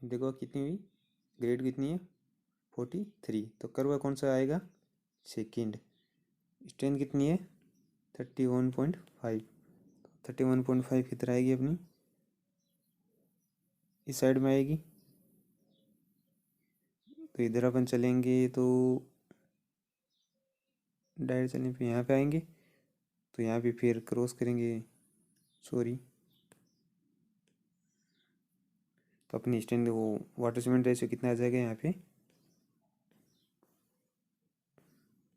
देखो कितनी हुई, ग्रेड कितनी है 43, तो कर्व कौन सा आएगा सेकंड। स्ट्रेंथ कितनी है 31.5, 31.5 किधर आएगी अपनी, इस साइड में आएगी। तो इधर अपन चलेंगे तो डायरेक्ट चलने पे यहाँ पे आएंगे, तो यहाँ पे फिर क्रॉस करेंगे, सॉरी, तो अपनी स्ट्रेंथ वो वाटर सीमेंट रेशियो कितना आ जाएगा यहाँ पे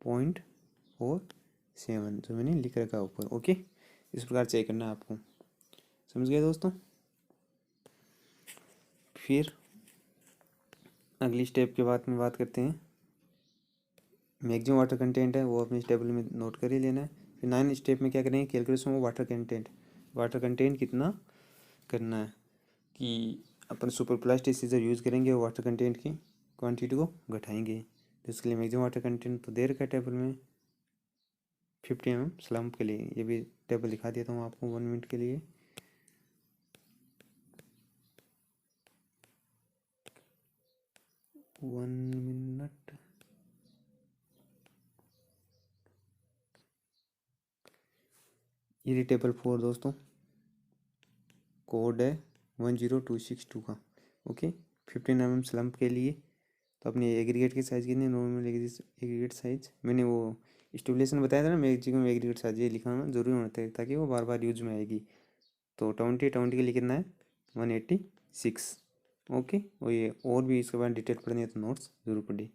0.47, जो मैंने लिख रखा है ऊपर। ओके, इस प्रकार चेक करना है आपको, समझ गए दोस्तों। फिर अगली स्टेप के बाद में बात करते हैं, मैक्सिमम वाटर कंटेंट है वो अपने इस टेबल में नोट कर ही लेना है। फिर 9 स्टेप में क्या करेंगे, calculation of water content, water content कितना करना है कि अपन सुपर प्लास्टिक सीजर यूज़ करेंगे और वाटर कंटेंट की क्वांटिटी को घटाएंगे। तो इसके लिए मैक्सिमम वाटर कंटेंट तो दे रखा है टेबल में 50 mm स्लम्प के लिए, ये भी टेबल दिखा देता हूँ आपको 1 मिनट के लिए। वन मिनट, ये टेबल 4 दोस्तों, कोड है 10262 का। ओके, 15 mm स्लम्प के लिए तो अपने एग्रीगेट की साइज़ कितनी, नॉर्मल एग्रीगेट साइज मैंने वो स्टेबुलेशन बताया था ना, मैक्सिमम एग्रीगेट साइज ये लिखाना जरूरी होता है ताकि वो बार बार यूज में आएगी। तो 20 के लिए कितना है 186। ओके, और ये और भी इसके बाद डिटेल पढ़नी है तो नोट्स जरूर पढ़िए।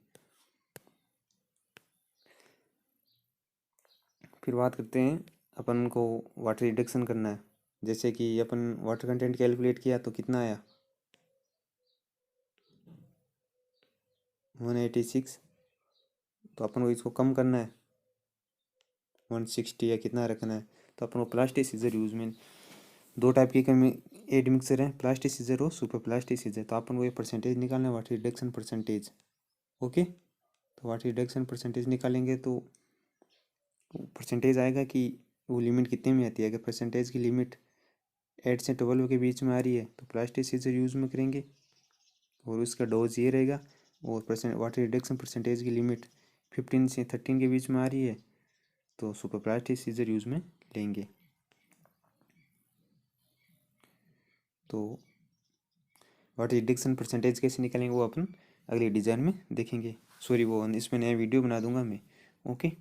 फिर बात करते हैं अपन को वाटर रिडक्शन करना है, जैसे कि अपन वाटर कंटेंट कैलकुलेट किया तो कितना आया 186, तो अपन को इसको कम करना है 160 या कितना रखना है। तो अपन को प्लास्टिक सीजर यूज में, दो टाइप की एड मिक्सर है, प्लास्टिक सीजर और सुपर प्लास्टिक सीजर। तो अपन को ये परसेंटेज निकालना है, वाटर रिडक्शन परसेंटेज। ओके, तो वाटर रिडक्शन परसेंटेज निकालेंगे तो परसेंटेज आएगा कि वो लिमिट कितने में आती है। अगर परसेंटेज की लिमिट 8 से 12 के बीच में आ रही है तो प्लास्टिक सीजर यूज़ में करेंगे और उसका डोज ये रहेगा। और वाटर रिडक्शन परसेंटेज की लिमिट 15 से 13 के बीच में आ रही है तो सुपर प्लास्टिक सीजर यूज़ में लेंगे। तो वाटर रिडक्शन परसेंटेज कैसे निकालेंगे वो अपन अगले डिज़ाइन में देखेंगे, सॉरी वो इसमें नया वीडियो बना दूंगा मैं। ओके,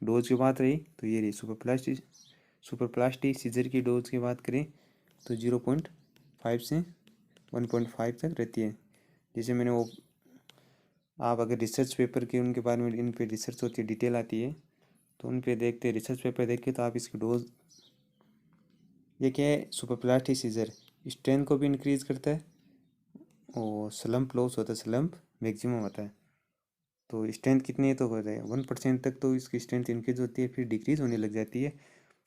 डोज की बात रही तो ये रही सुपर प्लास्टिक सीजर की डोज की बात करें तो 0.5 से 1.5 तक रहती है। जैसे मैंने वो, आप अगर रिसर्च पेपर के उनके बारे में, इन पे रिसर्च होती है, डिटेल आती है तो उन पे देखते हैं, रिसर्च पेपर देख के तो आप इसकी डोज, ये क्या है सुपर प्लास्टिक सीजर स्ट्रेंथ को भी इंक्रीज करता है और स्लम्प लॉस होता है, स्लम्प मैक्सिमम होता है। तो स्ट्रेंथ कितनी है तो हो जाएगा 1% तक तो इसकी स्ट्रेंथ इंक्रीज होती है, फिर डिक्रीज होने लग जाती है।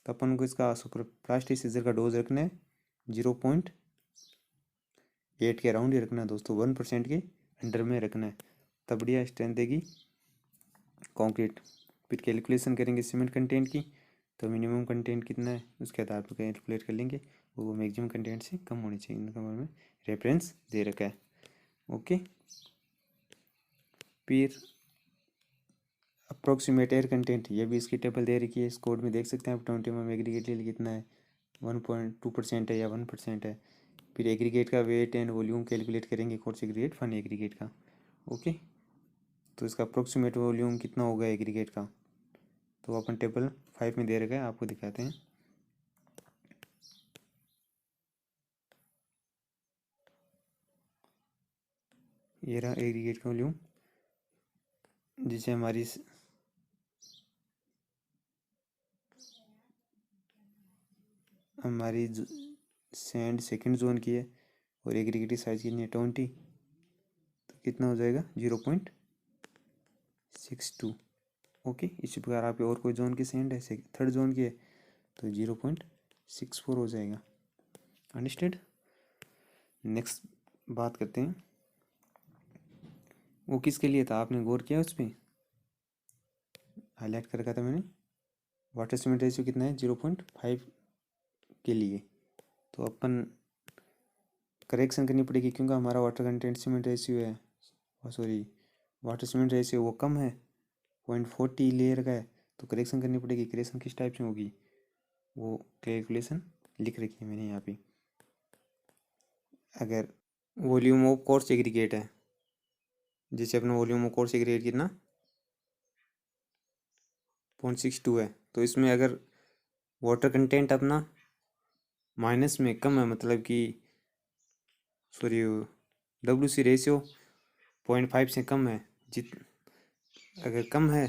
तो अपन को इसका सुपर प्लास्टिक सीजर का डोज रखना है 0.8 के अराउंड ही रखना है दोस्तों, 1% के अंडर में रखना है, तब बढ़िया स्ट्रेंथ देगी कंक्रीट। फिर कैलकुलेशन करेंगे सीमेंट कंटेंट की, तो मिनिमम कंटेंट कितना है उसके आधार पर कैलकुलेट कर लेंगे, वो मैक्सिमम कंटेंट से कम होनी चाहिए, इनका बारे में रेफरेंस दे रखा है। ओके, फिर अप्रोक्सीमेट एयर कंटेंट, ये भी इसकी टेबल दे रखी है, इस कोड में देख सकते हैं आप 20 mm एग्रीगेट के लिए कितना है 1.2% है या 1% है। फिर एग्रीगेट का वेट एंड वॉल्यूम कैलकुलेट करेंगे, कौन सी एग्रीगेट फन एग्रीगेट का। ओके, तो इसका अप्रोक्सीमेट वॉल्यूम कितना होगा एग्रीगेट का, तो अपन टेबल 5 में दे रखा है, आपको दिखाते हैं। ये रहा एग्रीगेट का वॉल्यूम, जिसे हमारी सैंड सेकंड जोन की है और एग्रीगेट की साइज कितनी है 20, तो कितना हो जाएगा 0.62। ओके, इसी प्रकार आप और कोई जोन की सैंड है थर्ड जोन की है तो 0.64 हो जाएगा। अंडरस्टैंड। नेक्स्ट बात करते हैं, वो किसके लिए था, आपने गौर किया उस पर, हाईलाइट कर रखा था मैंने, वाटर सीमेंट रेशियो कितना है 0.5 के लिए। तो अपन करेक्शन करनी पड़ेगी क्योंकि हमारा वाटर कंटेंट सीमेंट रेशियो है, सॉरी वाटर सीमेंट रेशियो वो कम है, 0.40 लेयर का है, तो करेक्शन करनी पड़ेगी। करेक्शन किस टाइप से होगी वो कैलकुलेशन लिख रखी है मैंने यहाँ पे। अगर वॉल्यूम ऑफ कोर्स एग्रीगेट है, जैसे अपना वॉल्यूम ऑफ कोर्स एग्रीगेट कितना 0.62 है, तो इसमें अगर वाटर कंटेंट अपना माइनस में कम है, मतलब कि सॉरी WC रेशियो 0.5 से कम है, जित अगर कम है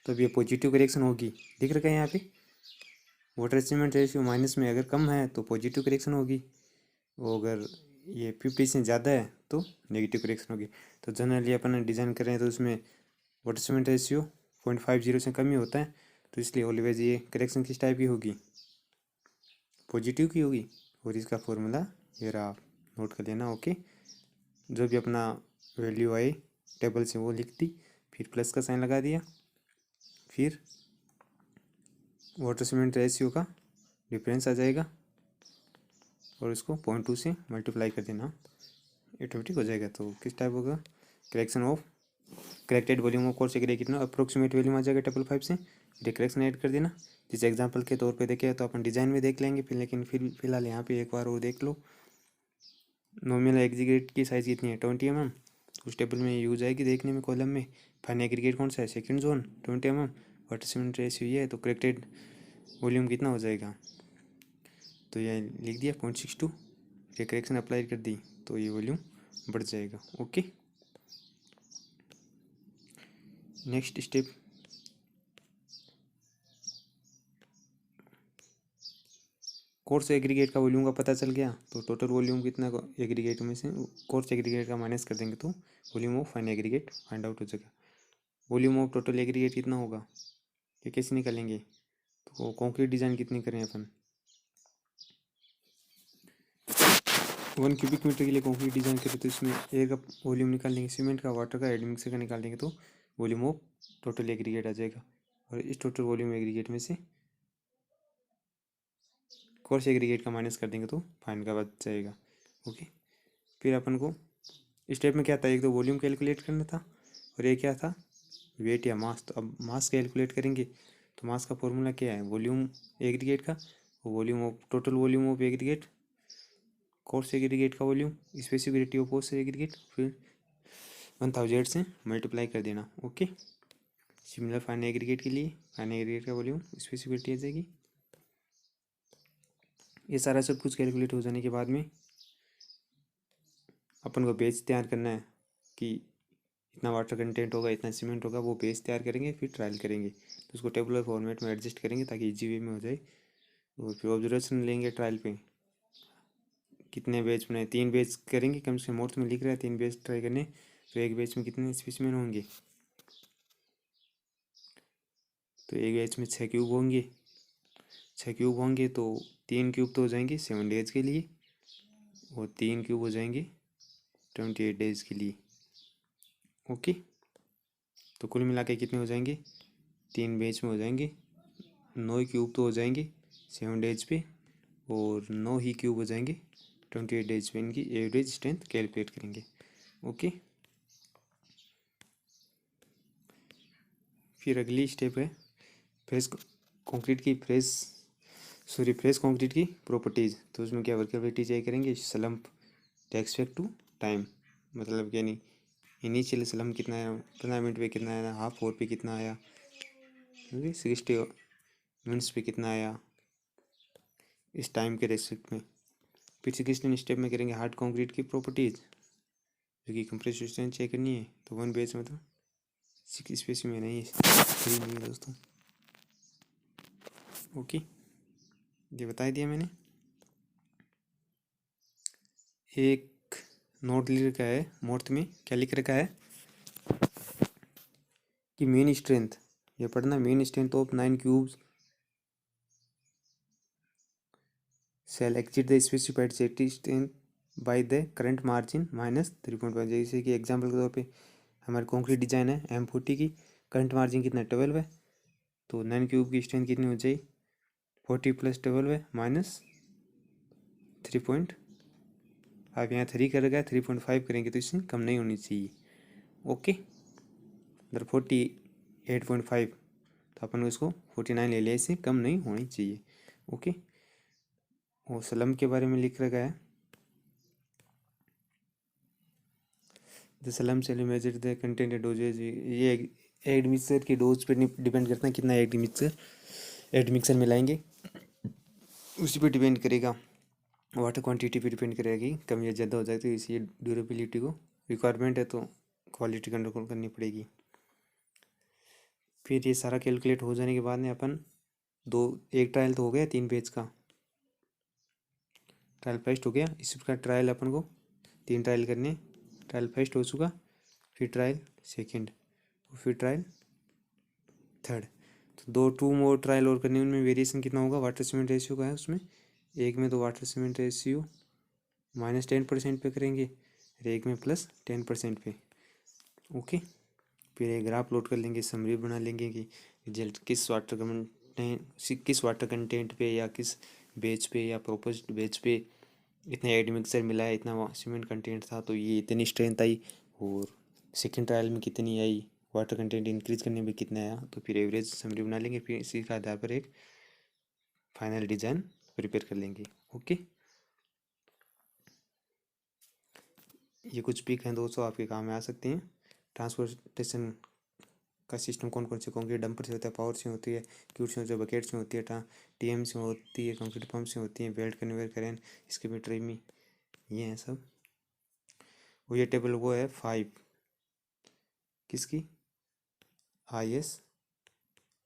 तो ये पॉजिटिव करेक्शन होगी। दिख रखा है यहाँ पे वाटर सीमेंट रेशियो माइनस में अगर कम है तो पॉजिटिव करेक्शन होगी, वो अगर ये 50 से ज़्यादा है तो नेगेटिव करेक्शन होगी। तो जनरली अपन डिज़ाइन कर रहे हैं तो उसमें वाटर सीमेंट रेशियो 0.50 से कम ही होता है, तो इसलिए ऑलवेज ये करेक्शन किस टाइप की होगी, पॉजिटिव की होगी। और इसका फॉर्मूला ये रहा, आप नोट कर लेना। ओके, जो भी अपना वैल्यू आई टेबल से वो लिख दी, फिर प्लस का साइन लगा दिया, फिर वाटर सीमेंट रेशियो का डिफरेंस आ जाएगा और इसको 0.2 से मल्टीप्लाई कर देना, ऑटोमेटिक हो जाएगा। तो किस टाइप होगा, correction of corrected volume of coarse aggregate कितना अप्रोक्सीमेट वैल्यूम आ जाएगा टेबल 5 से, फिर करेक्शन ऐड कर देना। जिस एग्जांपल के तौर पे देखे तो अपन डिज़ाइन में देख लेंगे फिर, लेकिन फिर फिलहाल यहाँ पे एक बार वो देख लो। नॉमिनल एग्रीगेट की साइज़ कितनी है 20 mm, उस टेबल में यूज आएगी देखने में कॉलम में। फाइन एग्रीगेट कौन सा है, second zone 20 mm, water cement ratio ये है, तो करेक्टेड वॉल्यूम कितना हो जाएगा, तो ये लिख दिया 0.62, ये करेक्शन अप्लाई कर दी तो ये वॉल्यूम बढ़ जाएगा। Okay, next step, course aggregate का वॉल्यूम का पता चल गया, तो टोटल वॉल्यूम कितना एग्रीगेट में से कोर्स एग्रीगेट का माइनस कर देंगे तो volume of fine aggregate find out हो जाएगा। वॉल्यूम ऑफ टोटल एग्रीगेट कितना होगा, ये कैसे निकालेंगे, तो कंक्रीट डिज़ाइन कितनी करें अपन, 1 क्यूबिक मीटर के लिए कंक्रीट डिज़ाइन करें तो इसमें एयर का वॉल्यूम निकाल लेंगे, सीमेंट का, वाटर का, एड मिक्सर का निकाल लेंगे तो वॉल्यूम ऑफ टोटल एग्रीगेट आ जाएगा। और इस टोटल वॉल्यूम एग्रीगेट में से कोर्स एग्रीगेट का माइनस कर देंगे तो फाइन का बच जाएगा। ओके, फिर अपन को स्टेप में क्या था, एक तो वॉल्यूम कैलकुलेट करना था और ये क्या था, वेट या मास। तो अब मास कैलकुलेट करेंगे, तो मास का फॉर्मूला क्या है, वॉल्यूम एग्रीगेट का, volume of total volume of aggregate, coarse aggregate का volume, specificity of coarse aggregate, फिर 1000 से मल्टीप्लाई कर देना। ओके, सिमिलर फाइन एग्रीगेट के लिए फाइन एग्रीगेट का वॉल्यूम स्पेसिफिसिटी आ जाएगी। ये सारा सब कुछ कैलकुलेट हो जाने के बाद में अपन को बेस तैयार करना है कि इतना वाटर कंटेंट होगा, इतना सीमेंट होगा, वो बेस तैयार करेंगे, फिर ट्रायल करेंगे, तो उसको टेबुलर फॉर्मेट में एडजस्ट करेंगे ताकि इजी वे में हो जाए। और फिर ऑब्जर्वेशन लेंगे ट्रायल पे, कितने बेच बनाए, 3 बेच करेंगे, कम से कम मोर्थ में लिख रहा है 3 बेच ट्राई करने, तो एक बेच में कितने स्पेसिमेन होंगे, तो एक बेच में 6 क्यूब होंगे, 6 क्यूब होंगे तो 3 क्यूब तो हो जाएंगे 7 डेज के लिए और 3 क्यूब हो जाएंगे 28 डेज के लिए। ओके, तो कुल मिला के कितने हो जाएंगे, 3 बेच में हो जाएंगे 9 क्यूब तो हो जाएंगे 7 डेज पे, और 9 ही क्यूब हो जाएंगे 28 डेज पे। इनकी एवरेज स्ट्रेंथ कैलकुलेट करेंगे। ओके, फिर अगली स्टेप है फ्रेश कंक्रीट की फ्रेश कंक्रीट की प्रॉपर्टीज़। तो उसमें क्या वर्केबिलिटी चेक करेंगे, स्लम्प एक्सपेक्ट टू टाइम, मतलब यानी इनिशियल स्लम्प कितना आया, 15 मिनट पे कितना आया, हाफ आवर पे कितना आया, 60 मिनट्स पे कितना आया, इस टाइम के रेस्पेक्ट में। फिर सेकंड स्टेप में करेंगे हार्ड कंक्रीट की प्रॉपर्टीज़, जो कि कंप्रेसिव स्ट्रेंथ चेक करनी है। तो 1 बेस मतलब 6 स्पेस में नहीं है दोस्तों। ओके, ये बता दिया मैंने। एक नोट लिख रखा है, नोट में क्या लिख रखा है कि मेन स्ट्रेंथ, ये पढ़ना, main strength of 9 cubes shall exceed the specified safety strength by the current margin minus 3.5। जैसे कि एग्जांपल के तौर पे हमारी कंक्रीट डिज़ाइन है M40 की, करंट मार्जिन कितना 12 है, तो 9 क्यूब की स्ट्रेंथ कितनी हो जाएगी 40 + 12 है -3.5। आप यहाँ 3 कर गया, 3.5 करेंगे तो इससे कम नहीं होनी चाहिए। ओके, इधर 48.5 तो अपन को इसको 49 ले लिया, इससे कम नहीं होनी चाहिए। ओके, और स्लम के बारे में लिख रखा है, the slum sale major the content dosages. ये एड मिक्सर की डोज पे डिपेंड करता है, कितना एड मिक्सर मिलाएंगे उसी पे डिपेंड करेगा। वाटर क्वांटिटी पे डिपेंड करेगी, कम या ज़्यादा हो जाए तो इसी ड्यूरेबिलिटी को रिक्वायरमेंट है तो क्वालिटी कंट्रोल करनी पड़ेगी। फिर ये सारा कैलकुलेट हो जाने के बाद में अपन एक ट्रायल तो हो गया 3 पेज का, ट्रायल फर्स्ट हो गया। इसी प्रकार ट्रायल अपन को 3 ट्रायल करने, ट्रायल फर्स्ट हो चुका, फिर ट्रायल सेकेंड और फिर ट्रायल थर्ड। तो 2 मोर ट्रायल और करने, उनमें वेरिएशन कितना होगा, वाटर सीमेंट रेशियो का है उसमें। एक में तो वाटर सीमेंट रेशियो -10% पे करेंगे और एक में +10% पे। ओके, फिर एक ग्राफ लोड कर लेंगे, समरी बना लेंगे कि रिजल्ट किस वाटर कंटेंट पे या किस बेच पे या प्रोपोज्ड बेच पे इतना एड मिक्सर मिला है, इतना सीमेंट कंटेंट था तो ये इतनी स्ट्रेंथ आई, और सेकेंड ट्रायल में कितनी आई, वाटर कंटेंट इंक्रीज करने में कितना आया। तो फिर एवरेज समरी बना लेंगे, फिर इसी के आधार पर एक फाइनल डिज़ाइन प्रिपेयर कर लेंगे। ओके, ये कुछ पिक हैं दोस्तों, आपके काम में आ सकते हैं। ट्रांसपोर्टेशन का सिस्टम कौन कौन से, कंक्रीट डंपर से होता है, पावर से होती है, क्यूट से होती है, बकेट से होती है, टीएम से होती है, कंक्रीट पंप से होती है, बेल्ट कन्वेयर करेन, इसके भी ट्रेमी, ये हैं सब। वो ये टेबल वो है 5 किसकी, IS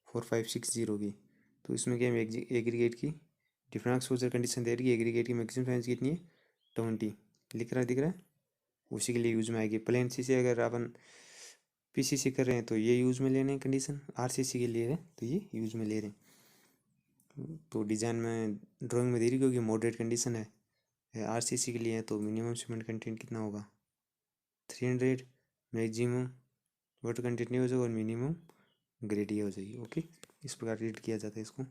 4560 की। तो इसमें क्या एग्रीगेट की डिफरेंट एक्सपोजर कंडीशन दे रही है, एग्रीगेट की मैक्सिमम साइज कितनी है 20, दिख रहा है, उसी के लिए यूज में आएगी। प्लेन सी से अगर अपन PCC कर रहे हैं तो ये यूज़ में लेने कंडीशन, RCC के लिए है तो ये यूज़ में ले रहे हैं। तो डिज़ाइन में ड्राइंग में दे रही, क्योंकि मॉडरेट कंडीशन है, RCC के लिए है तो मिनिमम सीमेंट कंटेंट कितना होगा 300, मैक्सिमम वाटर कंटेंट नहीं हो जाएगा और मिनिमम ग्रेड ये हो जाएगी। ओके, इस प्रकार रीड किया जाता है इसको।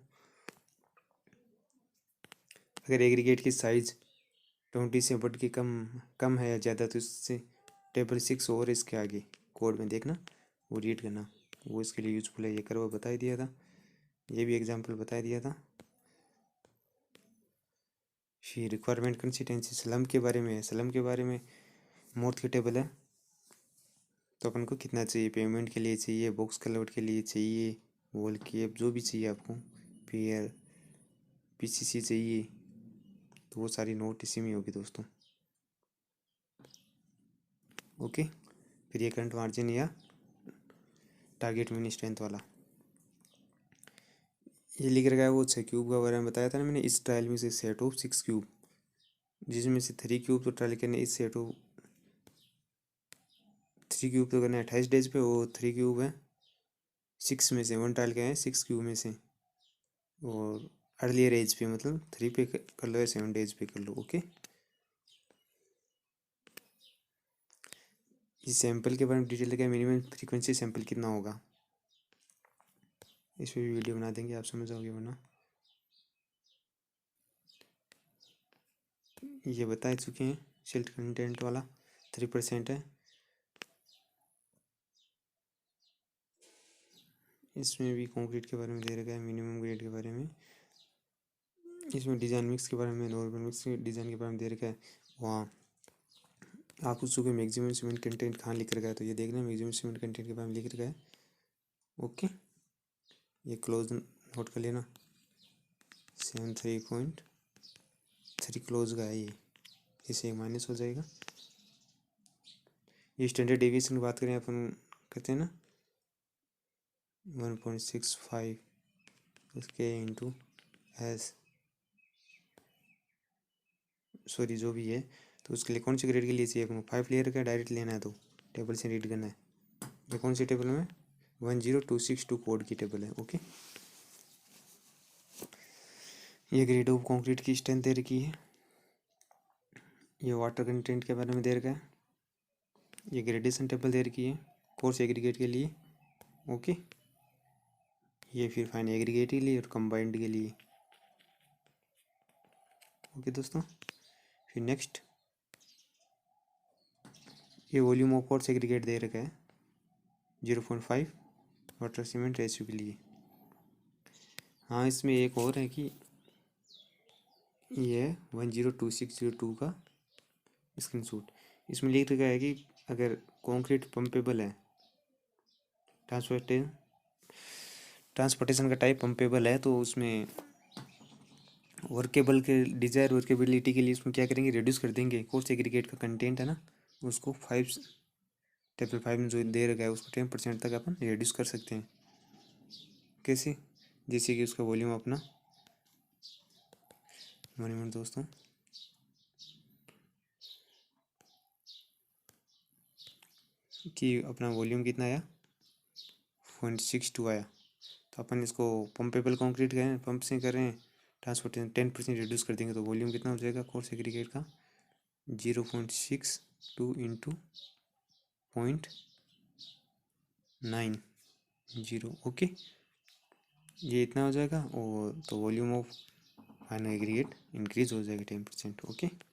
अगर एग्रीगेट की साइज़ 20 से बढ़ के कम है या ज़्यादा तो इससे टेबल 6 और इसके आगे कोड में देखना, वो रीड करना, वो इसके लिए यूजफुल है। ये करो बता दिया था, ये भी एग्जाम्पल बता दिया था। फिर रिक्वायरमेंट कंसिस्टेंसी स्लम के बारे में है, स्लम के बारे में मोर्थ की टेबल है, तो अपन को कितना चाहिए, पेमेंट के लिए चाहिए, बॉक्स कलर के लिए चाहिए, वॉल की जो भी चाहिए आपको, फिर PCC चाहिए, तो वो सारी नोट इसी में होगी दोस्तों। ओके, फिर ये करंट मार्जिन या टारगेट मिनी स्ट्रेंथ वाला ये लिख रखा है। वो 6 क्यूब का बारे में बताया था ना मैंने, इस ट्रायल में से सेट ऑफ 6 क्यूब, जिसमें से 3 क्यूब तो ट्रायल करने, इस सेट ऑफ 3 क्यूब तो करना है 28 डेज पे, वो 3 क्यूब है 6 में से, 1 ट्रायल का है 6 क्यूब में से, और अर्लियर एज पे मतलब 3 पे कर लो या 7 डेज पे कर लो। ओके, इस सैंपल के बारे में डिटेल लगा, मिनिमम फ्रीक्वेंसी सैंपल कितना होगा, इस पर भी वीडियो बना देंगे, आप समझ जाओगे। वरना ये बता चुके हैं, सिल्ट कंटेंट वाला 3% है, इसमें भी कंक्रीट के बारे में दे रखा है, मिनिमम ग्रेड के बारे में, इसमें डिज़ाइन मिक्स के बारे में, नॉर्मल मिक्स के डिज़ाइन के बारे में दे रखा है। वहाँ आप पूछ चुके मैक्सिमम सीमेंट कंटेंट कहाँ लिख रखा है, तो ये देखना मैक्सिमम सीमेंट कंटेंट के बारे में लिख रखा है। ओके, ये क्लोज नोट कर लेना, 73.3 क्लोज का है ये, इसे माइनस हो जाएगा। ये स्टैंडर्ड डेविएशन की बात करें अपन कहते हैं ना 1.65 उसके इंटू एस, सॉरी जो भी है, तो उसके लिए कौन सी ग्रेड के लिए चाहिए अपन को, 5 लेयर का डायरेक्ट लेना है तो टेबल से रीड करना है। ये कौन सी टेबल में 10262 कोड की टेबल है। ओके, ये ग्रेड ऑफ कंक्रीट की स्ट्रेंथ दे रखी है, ये वाटर कंटेंट के बारे में दे रखा है, ये ग्रेडेशन टेबल दे रखी है कोर्स एग्रीगेट के लिए। ओके, ये फिर फाइन एग्रीगेट के लिए और कंबाइंड के लिए। ओके दोस्तों, फिर नेक्स्ट ये वॉल्यूम ऑफ कोर्स एग्रीगेट दे रखा है 0.5 वाटर सीमेंट रेशियो के लिए। हाँ, इसमें एक और है कि ये 102602 का स्क्रीनशॉट। इसमें लिख रखा है कि अगर कंक्रीट पंपेबल है, ट्रांसपोर्टेशन का टाइप पंपेबल है, तो उसमें वर्केबल के डिजायर वर्केबिलिटी के लिए उसमें क्या करेंगे, रिड्यूस कर देंगे। कोर्स एग्रीगेट का कंटेंट है ना, उसको 5 टेबल 5 में जो दे रखा है उसको 10% तक अपन रिड्यूस कर सकते हैं। कैसे? जैसे कि उसका वॉल्यूम अपना 1 मिनट दोस्तों, कि अपना वॉल्यूम कितना आया 0.62 आया। तो अपन इसको पंपेबल कंक्रीट करें, पंप से कर रहे हैं, ट्रांसपोर्टेशन 10% रिड्यूस कर देंगे तो वॉल्यूम कितना हो जाएगा कोर्स एग्रीगेट का 0.62 इंटू 0.90। ओके, ये इतना हो जाएगा। और तो volume of final aggregate increase हो जाएगा 10%। ओके।